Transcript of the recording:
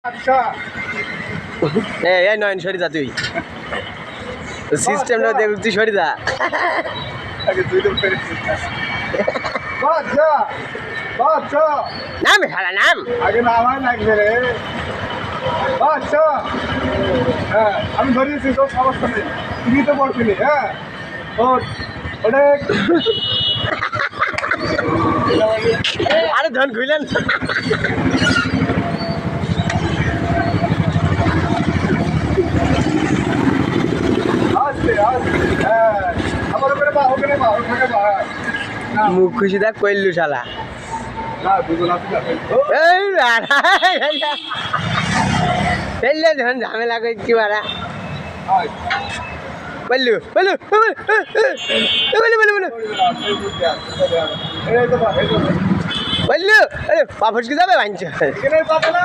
আচ্ছা এই নয়ন সরি যা তুই সিস্টেমটা দেখ তুই সরি যা আগে তুই তো পেরেছিস বাচ্চা বাচ্চা নাম শালা নাম আগে নামাই লাগবে রে বাচ্চা হ্যাঁ আমি ধরিয়েছি তোর সমস্যা নেই তুমি তো বলছিলি হ্যাঁ ওটা আরে ধন খুইলেন আসছে আসছে হ্যাঁ আমার ওখানে মুখ খুশি দেখ কইলু শালা না দুজন আছে না এই ফেললে ধন ঝামেলা করছি মারা বললু বললু বললু বললু বললু বললু আরে পা ফসকে যাবে ভাঙছে এখানে পাবে না